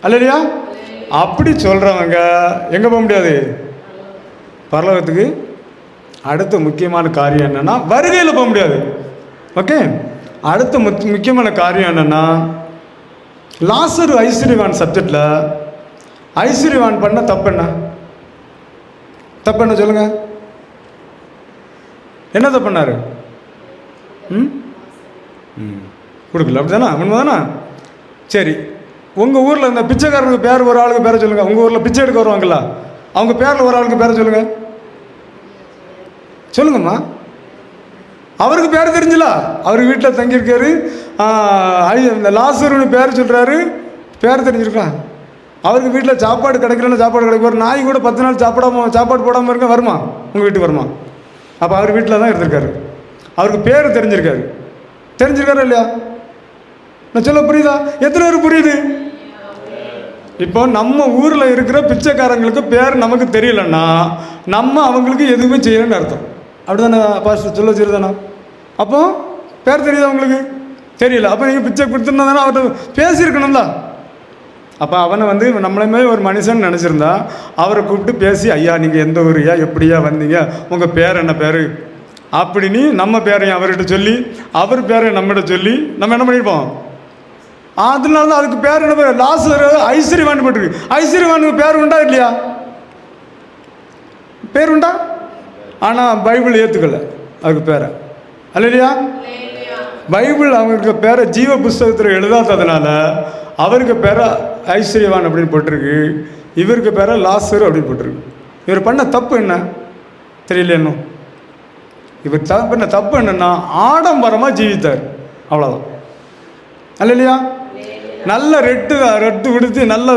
இல்லையா? அப்படி சொல்கிறவங்க எங்கே போக முடியாது, பரலோகத்துக்கு. அடுத்த முக்கியமான காரியம் என்னென்னா வருகையில் போக முடியாது. ஓகே, அடுத்த முக்கியமான காரியம் என்னென்னா, லாசரு ஐஸ்வர்யவான் சப்ஜெக்டில் ஐஸ்வர்யவான் பண்ண தப்பு என்ன? தப்பு என்ன சொல்லுங்க, என்ன தப்பு பண்ணாரு? கொடுக்கல, அப்படி தானே? உண்மை தானே? சரி, உங்கள் ஊரில் இந்த பிச்சைக்காரருக்கு பேர் ஒரு ஆளுக்கு பேரை சொல்லுங்கள். உங்கள் ஊரில் பிச்சை எடுக்க வருவாங்களா, அவங்க பேரில் ஒரு ஆளுக்கு பேரை சொல்லுங்கள். சொல்லுங்கம்மா. அவருக்கு பேர் தெரிஞ்சல, அவர் வீட்டில் தங்கியிருக்காரு, இந்த லாசருன்னு பேர் சொல்கிறாரு, பேர் தெரிஞ்சிருக்கலாம். அவருக்கு வீட்டில் சாப்பாடு கிடைக்கலன்னு சாப்பாடு கிடைக்கும். ஒரு நாய் கூட 10 நாள் சாப்பாடு போடாமல் இருக்க வருமா? உங்கள் வீட்டுக்கு வருமா? அப்போ அவர் வீட்டில் தான் இருந்திருக்காரு. அவருக்கு பேர் தெரிஞ்சிருக்காரு இல்லையா? நான் சொல்ல புரியுதா? எத்தனை பேர் புரியுது? இப்போ நம்ம ஊரில் இருக்கிற பிச்சைக்காரங்களுக்கு பேர் நமக்கு தெரியலன்னா நம்ம அவங்களுக்கு எதுவுமே செய்யணும்னு அர்த்தம். அப்படி தானே பாஸ்டர் சொல்ல சரிதானா? அப்போ பேர் தெரியுது அவங்களுக்கு தெரியல. அப்போ நீங்கள் பிச்சை கொடுத்துருந்தா தானே அவர்கிட்ட பேசியிருக்கணும்ல. அப்போ அவனை நம்மளுமே ஒரு மனுஷன் நினச்சிருந்தா அவரை கூப்பிட்டு பேசி, ஐயா நீங்கள் எந்த ஊரையா, எப்படியா வந்தீங்க, உங்கள் பேர் என்ன பேர் அப்படின்னு நம்ம பேரையும் அவர்கிட்ட சொல்லி, அவர் பேரையும் நம்மகிட்ட சொல்லி நம்ம என்ன பண்ணியிருப்போம், அதனால தான் அதுக்கு பேர் என்ன பேர்? லாசரு ஐஸ்வர்யவான் போட்டிருக்கு. ஐஸ்வர்யவானுக்கு பேர் உண்டா இல்லையா? பேர் உண்டா? ஆனால் பைபிள் ஏற்றுக்கலை அதுக்கு பேரை. அல்ல இல்லையா? பைபிள் அவங்களுக்கு பேரை ஜீவ புஸ்தகத்தில் எழுதாததுனால அவருக்கு பேரை ஐஸ்வர்யவான் அப்படின்னு போட்டிருக்கு, இவருக்கு பேரை லாசரு அப்படின்னு போட்டிருக்கு. இவர் பண்ண தப்பு என்ன தெரியல இன்னும். இவர் பண்ண தப்பு என்னன்னா ஆடம்பரமாக ஜீவித்தார், அவ்வளோதான். அல்ல இல்லையா? நல்ல ரெட்டு கொடுத்து நல்ல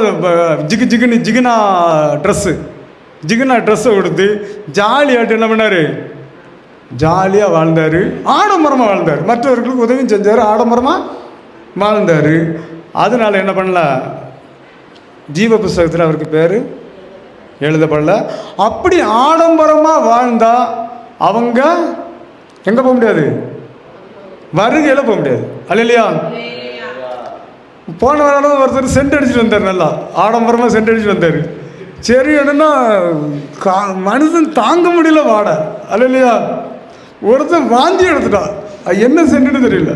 ஜிகினா ட்ரெஸ்ஸை கொடுத்து ஜாலியாட்டு என்ன பண்ணார்? ஜாலியாக வாழ்ந்தார், ஆடம்பரமாக வாழ்ந்தார், மற்றவர்களுக்கு உதவியும் செஞ்சார், ஆடம்பரமாக வாழ்ந்தார். அதனால் என்ன பண்ணல, ஜீவ புஸ்தகத்தில் அவருக்கு பேர் எழுதப்படல. அப்படி ஆடம்பரமாக வாழ்ந்தால் அவங்க எங்கே போக முடியாது? வருகையில் போக முடியாது. அல்ல இல்லையா? போன வாரம் ஒருத்தர் சென்ட் அடிச்சுட்டு வந்தார், நல்லா ஆடம்பரமாக சென்ட் அடிச்சுட்டு வந்தார். சரி என்னன்னா மனுஷன் தாங்க முடியல வாட. அல்ல இல்லையா? ஒருத்தன் வாந்தி எடுத்துட்டான், என்ன சென்ட்டுன்னு தெரியல.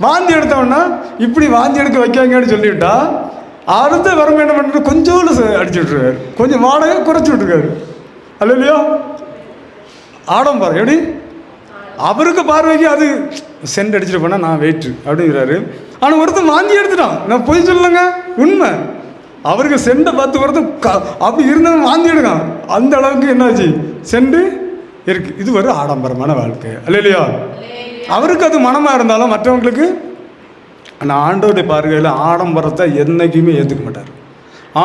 வாந்தி எடுத்தவன்னா இப்படி வாந்தி எடுக்க வைக்காங்கன்னு சொல்லிவிட்டா அடுத்த வரம்பு என்ன பண்ணுறது, கொஞ்சோண்டு அடிச்சு விட்டுருக்காரு, கொஞ்சம் வாடகை குறைச்சி விட்டுருக்காரு. அல்ல இல்லையா? ஆடம்பரம் எப்படி? அவருக்கு பார்வைக்கு அது சென்ட் அடிச்சுட்டு போனால் நான் வெயிட்டு அப்படிங்கிறாரு. ஆனால் ஒருத்தன் வாந்தி எடுத்துட்டான், நான் போய் சொல்லலைங்க, உண்மை. அவருக்கு செண்டை பார்த்து ஒருத்தன் அப்படி இருந்தவன் வாந்தி எடுக்கான், அந்த அளவுக்கு என்னாச்சு செண்டு இருக்கு. இது ஒரு ஆடம்பரமான வாழ்க்கை. அல்ல இல்லையா? அவருக்கு அது மனமாக இருந்தாலும் மற்றவங்களுக்கு. ஆனால் ஆண்டவருடைய பார்வையில் ஆடம்பரத்தை என்றைக்குமே ஏற்றுக்க மாட்டார்.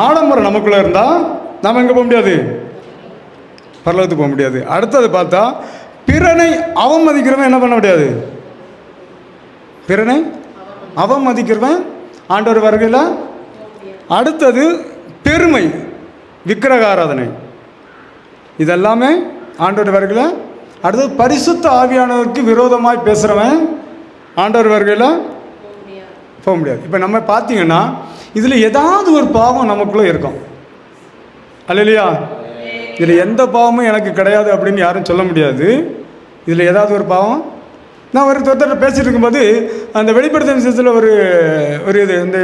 ஆடம்பரம் நமக்குள்ளே இருந்தால் நம்ம எங்கே போக முடியாது? பரலோகத்துக்கு போக முடியாது. அடுத்தது பார்த்தா பிறனை அவமதிக்கிறவன் என்ன பண்ண முடியாது? பிறனை அவமதிக்கிறவன் ஆண்டவர் வருகையில். அடுத்தது பெருமை, விக்கிரக ஆராதனை, இதெல்லாமே ஆண்டவர் வருகையில். அடுத்தது பரிசுத்த ஆவியானவருக்கு விரோதமாய் பேசுகிறவன் ஆண்டவர் வருகையில் போக முடியாது. இப்போ நம்ம பார்த்தீங்கன்னா இதில் ஏதாவது ஒரு பாவம் நமக்குள்ளே இருக்கும். அல்ல இல்லையா? இதில் எந்த பாவமும் எனக்கு கிடையாது அப்படின்னு யாரும் சொல்ல முடியாது. இதில் ஏதாவது ஒரு பாவம். நான் ஒருத்தர் பேசிகிட்டு இருக்கும்போது அந்த வெளிப்படுத்தும் விஷயத்தில் ஒரு இது இந்த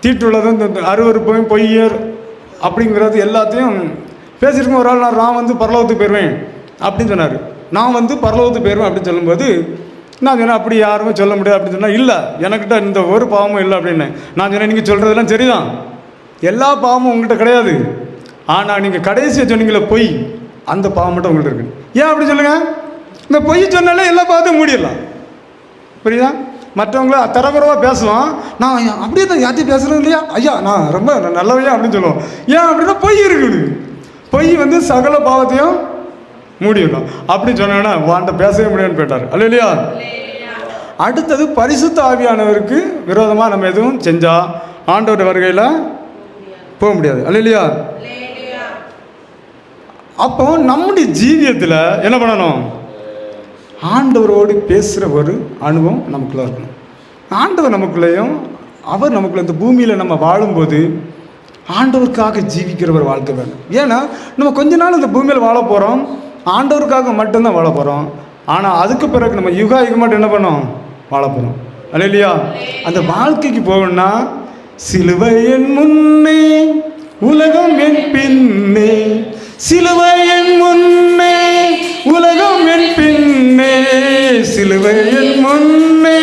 தீட்டுள்ளதும் இந்த அருவருப்பையும் பொய்யர் அப்படிங்கிறது எல்லாத்தையும் பேசியிருக்கோம். ஒரு ஆள் நான் வந்து பரலோகத்துக்கு போயிடுவேன் அப்படின்னு சொன்னார். நான் வந்து பரலோகத்துக்கு போயிடுவேன் அப்படின்னு சொல்லும்போது நான் சொன்னேன் அப்படி யாருமே சொல்ல முடியாது அப்படின்னு சொன்னால், இல்லை எனக்கிட்ட இந்த ஒரு பாவமும் இல்லை அப்படின்னு. நான் சொன்னேன் நீங்கள் சொல்கிறதெல்லாம் சரிதான், எல்லா பாவமும் உங்கள்கிட்ட கிடையாது. ஆனால் நீங்கள் கடைசியாக சொன்னீங்களே பொய், அந்த பாவம் மட்டும் உங்கள்கிட்ட இருக்குது. ஏன் அப்படி சொல்லுங்கள்? இந்த பொய் சொன்னாலே எல்லா பாவத்தையும் மூடிடலாம். புரியுதா? மற்றவங்கள தரக்குறவாக பேசுவான், நான் அப்படியே தான் யார்த்தையும் பேசுகிறது இல்லையா, ஐயா நான் ரொம்ப நல்லவையா அப்படின்னு சொல்லுவோம். ஏன் அப்படின்னா பொய் இருக்குது. பொய் வந்து சகல பாவத்தையும் மூடிடலாம் அப்படின்னு சொன்னா வாண்ட பேசவே முடியாதுன்னு போயிட்டார். அல்ல இல்லையா? அடுத்தது பரிசுத்த ஆவியானவருக்கு விரோதமாக நம்ம எதுவும் செஞ்சால் ஆண்டவர் வருகையில் போக முடியாது. அல்ல இல்லையா? அப்போ நம்முடைய ஜீவியத்தில் என்ன பண்ணணும்? ஆண்டவரோடு பேசுகிற ஒரு அனுபவம் நமக்குள்ளே இருக்கணும். ஆண்டவர் நமக்குள்ளேயும் அவர் நமக்குள்ள இந்த பூமியில் நம்ம வாழும்போது ஆண்டவருக்காக ஜீவிக்கிற ஒரு வாழ்க்கை வேணும். ஏன்னா நம்ம கொஞ்ச நாள் இந்த பூமியில் வாழ போகிறோம், ஆண்டவருக்காக மட்டும்தான் வாழ போகிறோம். ஆனால் அதுக்கு பிறகு நம்ம யுகாயுகமாட்டு என்ன பண்ணோம்? வாழ போகிறோம். அல்ல இல்லையா? அந்த வாழ்க்கைக்கு போகணும்னா சிலுவை என் முன்னே உலகம் என் பின்னே, சிலுவை என் முன்னே உலகம் என் பின்னே, சிலுவை என் முன்னே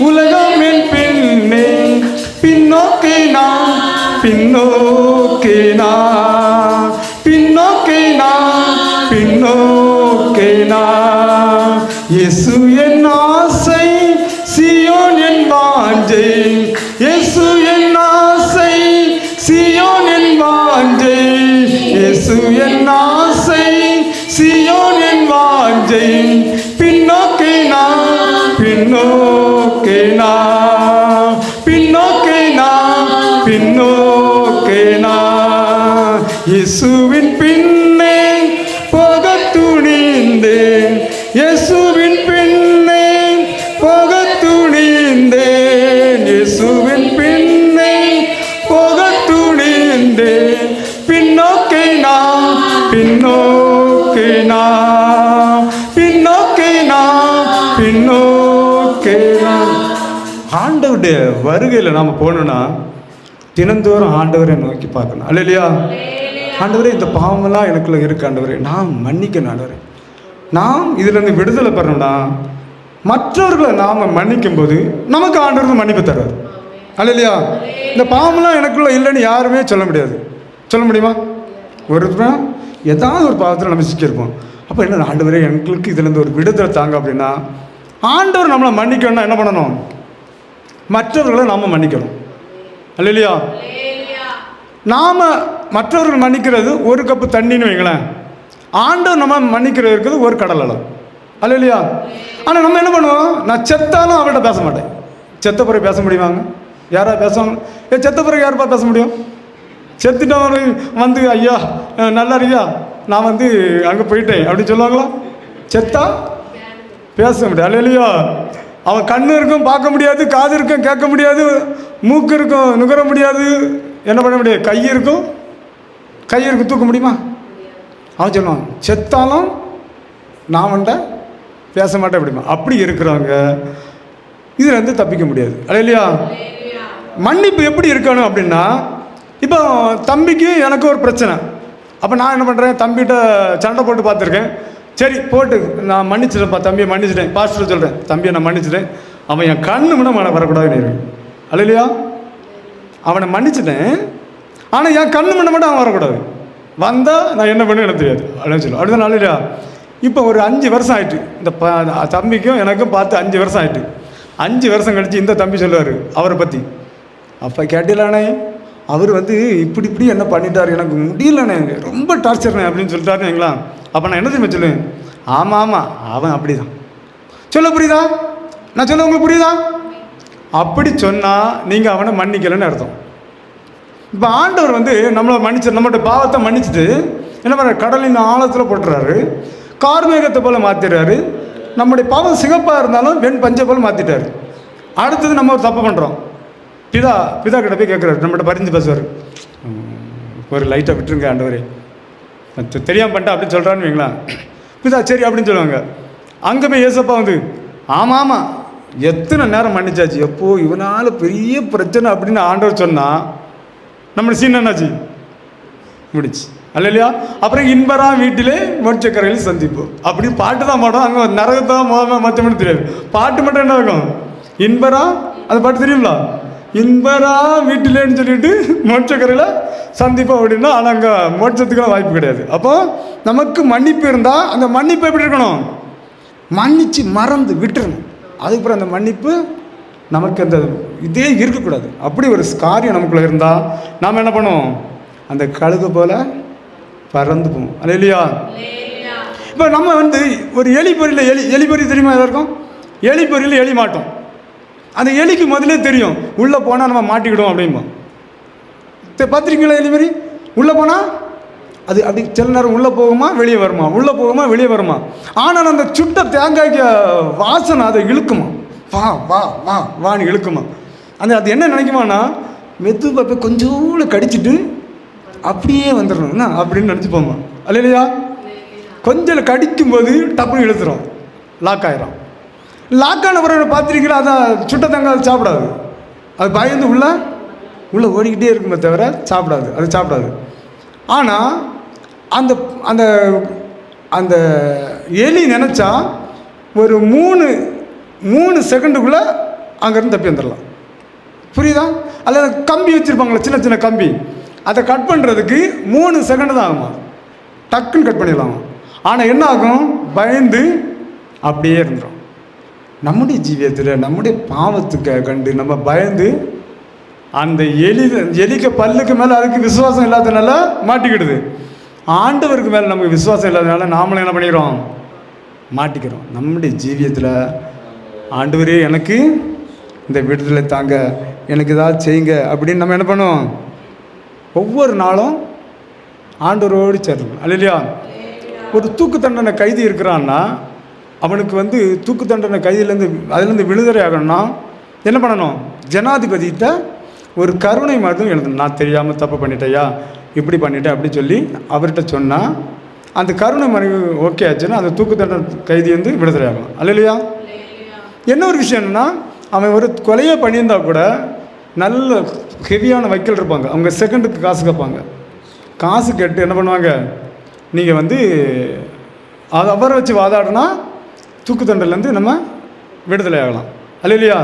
உலகம் என் பின்னே, பின்னோக்கி நான் பின்னோக்கி நான் பின்னோக்கி நான் பின்னோக்கி நான், இயேசு என் ஆசை சீயோன் என் வாஞ்சை, இயேசு என் ஆசை சீயோன் என் வாஞ்சை, இயேசு என் ஆசை சீயோன் என் வாஞ்சை, பின்னோக்கி நான் பின்னோக்கி நான் பின்னோக்கி நான் பின்னோக்கி நான், இயேசுவின் பின்னே போக துணிந்தேன், இயேசுவின் பின்னே போக துணிந்தேன், இயேசுவின் பின்னே போக துணிந்தேன், பின்னோக்கி நான் பின்னோக்கி நான் பின்னோக்கி நான் பின்னோக்கி நான். ஆண்டவருடைய வருகையில் நாம் போகணுன்னா தினந்தோறும் ஆண்டவரை நோக்கி பார்க்கணும். அல்லையா? ஆண்டவரே, இந்த பாவமெல்லாம் எனக்குள்ள இருக்கு ஆண்டவரே, நான் மன்னிக்கணும் ஆண்டவரே. நாம் இதிலேருந்து விடுதலை பெறணும்னா மற்றவர்களை நாம் மன்னிக்கும் போது நமக்கு ஆண்டவர் மன்னிப்பு தர்றாரு. அல்லையா? இந்த பாவமெல்லாம் எனக்குள்ள இல்லைன்னு யாருமே சொல்ல முடியாது. சொல்ல முடியுமா? ஒருத்தர் ஏதாவது ஒரு பாவத்தில் நம்ம சிக்கியிருப்போம். அப்போ என்ன, ஆண்டவரே எங்களுக்கு இதுலேருந்து ஒரு விடுதலை தாங்க அப்படின்னா ஆண்டவர் நம்மளை மன்னிக்கணும்னா என்ன பண்ணணும்? மற்றவர்களை நாம் மன்னிக்கணும். அல்லையா? நாம் மற்றவர்கள் மன்னிக்கிறது ஒரு கப்பு தண்ணின்னு வைங்களேன், ஆண்டவர் நம்ம மன்னிக்கிறது இருக்குது ஒரு கடல் அளவு. அல்லையா? ஆனால் நம்ம என்ன பண்ணுவோம்? நான் செத்தாலும் அவர்கிட்ட பேச மாட்டேன். செத்த பிறகு பேச முடியுமாங்க? யாரா பேசுவாங்க? செத்த பிறகு யாருப்பா பேச முடியும்? செத்துட்டவரு வந்து ஐயா நல்லா இருக்கியா, நான் வந்து அங்கே போயிட்டேன் அப்படின்னு சொல்லுவாங்களா? செத்தா பேச முடியாது. அல்லையா? அவன் கண்ணு இருக்கும் பார்க்க முடியாது, காது இருக்கும் கேட்க முடியாது, மூக்கு இருக்கும் நுகர முடியாது, என்ன பண்ண முடியாது, கை இருக்கும் தூக்க முடியுமா? அவன் சொல்லுவான் செத்தாலும் நான் வந்துட்ட பேச மாட்டேன் அப்படிமா. அப்படி இருக்கிறவங்க இதில் இருந்து தப்பிக்க முடியாது. இல்லையா? மன்னிப்பு எப்படி இருக்கணும் அப்படின்னா, இப்போ தம்பிக்கு எனக்கு ஒரு பிரச்சனை, அப்போ நான் என்ன பண்ணுறேன், தம்பிகிட்ட சண்டை போட்டு பார்த்துருக்கேன். சரி போட்டு நான் மன்னிச்சிட்டேன்ப்பா, தம்பியை மன்னிச்சிட்டேன், பாஸ்டர் சொல்கிறேன், தம்பியை நான் மன்னிச்சிட்டேன், அவன் என் கண்ணு முன்ன வரக்கூடாதுன்னு இருக்கு. இல்லையா? அவனை மன்னிச்சிட்டேன், ஆனால் என் கண்ணு முன்ன மட்டும் அவன் வரக்கூடாது. வந்தால் நான் என்ன பண்ணு எனக்கு தெரியாது அப்படின்னு சொல்லுவேன். அப்படிதான். இல்லையா? இப்போ ஒரு 5 வருஷம் ஆயிட்டு, இந்த தம்பிக்கும் எனக்கும் பார்த்து 5 வருஷம் ஆயிட்டு. 5 வருஷம் கழித்து இந்த தம்பி சொல்லுவார் அவரை பற்றி, அப்போ கேட்டிலானே அவர் வந்து இப்படி இப்படி என்ன பண்ணிட்டார், எனக்கு முடியலண்ணே, ரொம்ப டார்ச்சர்ண்ணே அப்படின்னு சொல்லிட்டாருன்னு வைங்களா. அப்போ நான் என்ன தெரியுமா சொல்லுவேன்? ஆமாம் ஆமாம் அவன் அப்படி தான். சொல்ல புரியுதா? நான் சொல்ல உங்களுக்கு புரியுதா? அப்படி சொன்னால் நீங்கள் அவனை மன்னிக்கலைன்னு அர்த்தம். இப்போ ஆண்டவர் வந்து நம்மளை நம்மளோட பாவத்தை மன்னிச்சுட்டு என்ன பண்ணுற, கடலின் ஆழத்தில் போட்டுறாரு, கார்மேகத்தை போல் மாற்றிடுறாரு. நம்முடைய பாவம் சிகப்பாக இருந்தாலும் வெண் பஞ்சை போல் மாற்றிட்டார். அடுத்தது நம்ம ஒரு தப்பு பண்ணுறோம், பிதா கிட்ட போய் கேட்குறாரு, நம்மகிட்ட பரிந்து பேசுவார், ஒரு லைட்டை விட்டுருங்க ஆண்டவரே, தெரியாமல் பண்ணிட்டா அப்படின்னு சொல்கிறான்னு வைங்களா. பிதா சரி அப்படின்னு சொல்லுவாங்க. அங்கே போய் ஏசப்பா வந்து ஆமாம் ஆமாம் எத்தனை நேரம் மன்னிச்சாச்சு, எப்போ இவனால் பெரிய பிரச்சனை அப்படின்னு ஆண்டவர் சொன்னால் நம்மளோட சீன் என்னாச்சு, முடிச்சு. அல்லையா? அப்புறம் இன்பரா வீட்டிலே மோட்சக்கரையில் சந்திப்போம் அப்படின்னு பாட்டு தான் பாடும். அங்கே நரகத்தான் மற்ற மட்டும் தெரியாது, பாட்டு மட்டும் என்ன இருக்கும், இன்பரா, அது பாட்டு தெரியுங்களா, இன்பரா வீட்டிலேன்னு சொல்லிட்டு மோட்சக்கரையில் சந்திப்போம் அப்படின்னா. ஆனால் அங்கே மோட்சத்துக்கெல்லாம் வாய்ப்பு கிடையாது. அப்போ நமக்கு மன்னிப்பு இருந்தால் அந்த மன்னிப்பு எப்படி இருக்கணும், மன்னிச்சு மறந்து விட்டுறணும். அதுக்கப்புறம் அந்த மன்னிப்பு நமக்கு அந்த இதே இருக்கக்கூடாது. அப்படி ஒரு காரியம் நமக்குள்ளே இருந்தால் நாம் என்ன பண்ணுவோம், அந்த கழுகு போல் பறந்து போவோம். அது இல்லையா? இப்போ நம்ம வந்து ஒரு எலிப்பொறியில் எலிப்பொறி தெரியுமா எதாருக்கும், எலிப்பொறியில் எலி மாட்டோம். அந்த எலிக்கு முதலே தெரியும் உள்ளே போனால் நம்ம மாட்டிக்கிடுவோம் அப்படிம்போம். பார்த்துருக்கீங்களா? எலிமரி உள்ளே போனால் அது அப்படி சில நேரம் உள்ளே போகுமா வெளியே வருமா, உள்ளே போகுமா வெளியே வருமா. ஆனால் அந்த சுட்ட தேங்காய்க்கு வாசனை அதை இழுக்குமா, வா வா வா வான்னு இழுக்குமா. அது என்ன நினைக்குமானா, மெதுவாக போய் கொஞ்சோண்டு கடிச்சிட்டு அப்படியே வந்துடணும்னா அப்படின்னு நினச்சிப்போமா. இல்லையா? கொஞ்சம் கடிக்கும்போது டப்புன்னு இழுத்துரும், லாக் ஆயிரும். லாக்கான பிறகு பார்த்துருக்கீங்களா, அதை சுட்ட தேங்காய் அது சாப்பிடாது, அது பயந்து உள்ளே ஓடிக்கிட்டே இருக்குமே தவிர சாப்பிடாது, அது சாப்பிடாது. ஆனால் அந்த அந்த அந்த எலி நினச்சா ஒரு 3 செகண்டுக்குள்ளே அங்கேருந்து தப்பி வந்துடலாம். புரியுதா? அல்லது கம்பி வச்சுருப்பாங்களே, சின்ன சின்ன கம்பி, அதை கட் பண்ணுறதுக்கு 3 செகண்டு தான் ஆகுமா, டக்குன்னு கட் பண்ணிடலாம். ஆனால் என்ன ஆகும், பயந்து அப்படியே இருந்துடும். நம்முடைய ஜீவியத்தில் நம்முடைய பாவத்துக்கு கண்டு நம்ம பயந்து அந்த எலிக்கு பல்லுக்கு மேலே அதுக்கு விசுவாசம் இல்லாதனால மாட்டிக்கிடுது. ஆண்டவருக்கு மேலே நமக்கு விசுவாசம் இல்லாதனால நாமளும் என்ன பண்ணிக்கிறோம், மாட்டிக்கிறோம். நம்முடைய ஜீவியத்தில் ஆண்டவரே எனக்கு இந்த விடுதலை தாங்க, எனக்கு ஏதாவது செய்யுங்க அப்படின்னு நம்ம என்ன பண்ணுவோம், ஒவ்வொரு நாளும் ஆண்டவரோடு சேரணும். இல்லையா? ஒரு தூக்கு தண்டனை கைதி இருக்கிறான்னா அவனுக்கு வந்து தூக்கு தண்டனை அதுலேருந்து விடுதலை ஆகணும்னா என்ன பண்ணணும், ஜனாதிபதிகிட்ட ஒரு கருணை மனு எழுதணும். நான் தெரியாமல் தப்பு பண்ணிட்டேயா, இப்படி பண்ணிட்டேன் அப்படி சொல்லி அவர்கிட்ட சொன்னால் அந்த கருணை மனு ஓகே ஆச்சுன்னா அந்த தூக்கு தண்டனை கைதி வந்து விடுதலை ஆகணும். இல்லையா? என்ன ஒரு விஷயம் என்னென்னா, அவன் ஒரு கொலையை பண்ணியிருந்தா கூட நல்ல ஹெவியான வைக்கல் இருப்பாங்க, அவங்க செகண்டுக்கு காசு கேட்பாங்க. காசு கேட்டு என்ன பண்ணுவாங்க, நீங்கள் வந்து அதை அவரை வச்சு வாதாடினா தூக்கு தண்டலேருந்து நம்ம விடுதலை ஆகலாம். அல்லையா?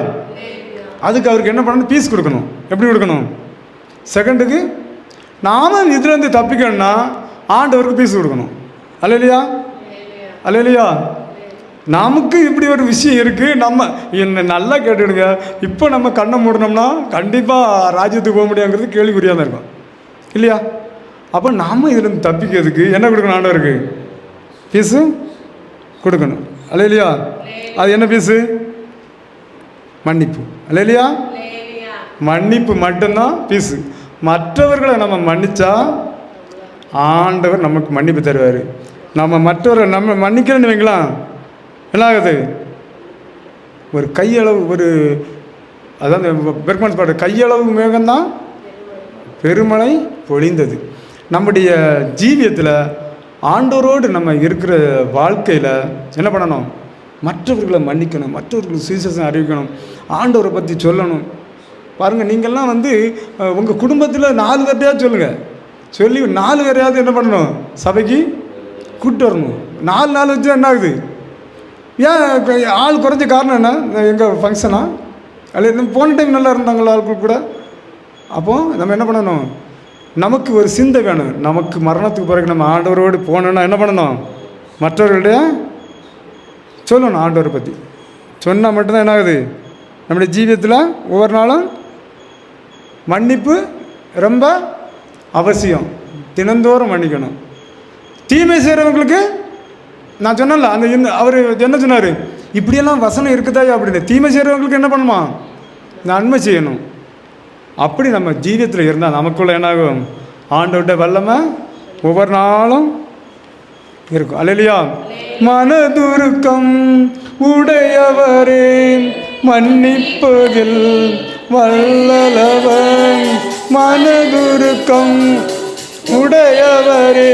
அதுக்கு அவருக்கு என்ன பண்ணணும், பீஸ் கொடுக்கணும். எப்படி கொடுக்கணும்? செகண்டுக்கு. நானும் இதுலேருந்து தப்பிக்கணும்னா ஆண்டவருக்கு பீஸ் கொடுக்கணும். அல்லையா? அல்லையா? நமக்கு இப்படி ஒரு விஷயம் இருக்குது. நம்ம என்ன நல்லா கேட்டுடுங்க, இப்போ நம்ம கண்ணை மூடணும்னா கண்டிப்பாக ராஜ்யத்துக்கு போக முடியாங்கிறது கேள்விக்குறியாக தான் இருக்கும் இல்லையா? அப்போ நாம் இதுலேருந்து தப்பிக்கிறதுக்கு என்ன கொடுக்கணும்? ஆண்டவருக்கு பீஸு கொடுக்கணும். அல்லையா? அது என்ன பீஸு? மன்னிப்பு. அல்லையா? மன்னிப்பு மட்டும்தான் பீஸு. மற்றவர்களை நம்ம மன்னித்தா ஆண்டவர் நமக்கு மன்னிப்பு தருவார். நம்ம மற்றவரை நம்ம மன்னிக்கிறேன்னு வைங்களா, என்ன ஆகுது? ஒரு கையளவு, ஒரு அதாவது பெர்க்மன்ஸ் பாட்டு, கையளவு மேகம்தான் பெருமழை பொழிந்தது. நம்முடைய ஜீவியத்தில் ஆண்டவரோடு நம்ம இருக்கிற வாழ்க்கையில் என்ன பண்ணணும்? மற்றவர்களை மன்னிக்கணும், மற்றவர்களுக்கு சுவிசேஷம் அறிவிக்கணும், ஆண்டவரை பற்றி சொல்லணும். பாருங்கள், நீங்கள்லாம் வந்து உங்கள் குடும்பத்தில் 4 பேர்ட்டையாவது சொல்லுங்கள். சொல்லி 4 பேரையாவது என்ன பண்ணணும்? சபைக்கு கூப்பிட்டு வரணும். 4 நாள் வச்சு என்ன ஆகுது? ஏன் ஆள் குறைஞ்ச காரணம் என்ன? எங்கள் ஃபங்க்ஷனா அல்ல போன டைம் நல்லா இருந்தாங்களா ஆட்கள் கூட? அப்போது நம்ம என்ன பண்ணணும்? நமக்கு ஒரு சிந்தை வேணும். நமக்கு மரணத்துக்கு பிறகு நம்ம ஆண்டவரோடு போனோன்னா என்ன பண்ணணும்? மற்றவர்களுடைய சொல்லணும் ஆண்டவரை பற்றி. சொன்னால் மட்டும்தான் என்ன ஆகுது? நம்முடைய ஜீவியத்தில் ஒவ்வொரு நாளும் மன்னிப்பு ரொம்ப அவசியம். தினந்தோறும் மன்னிக்கணும். தீமை செய்கிறவங்களுக்கு நான் சொன்னல, அந்த அவர் என்ன சொன்னார், இப்படியெல்லாம் வசனம் இருக்குதாயா அப்படின்னு. தீமை செய்கிறவங்களுக்கு என்ன பண்ணுமா? நன்மை செய்யணும். அப்படி நம்ம ஜீவியத்தில் இருந்தால் நமக்குள்ள என்னாகும்? ஆண்டவர்கிட்ட வல்லமை ஒவ்வொரு நாளும் இருக்கும். அல்லையா? மனதுருக்கம் உடையவரே மன்னிப்பதில் வல்லவர், மனதுருக்கம் உடையவரே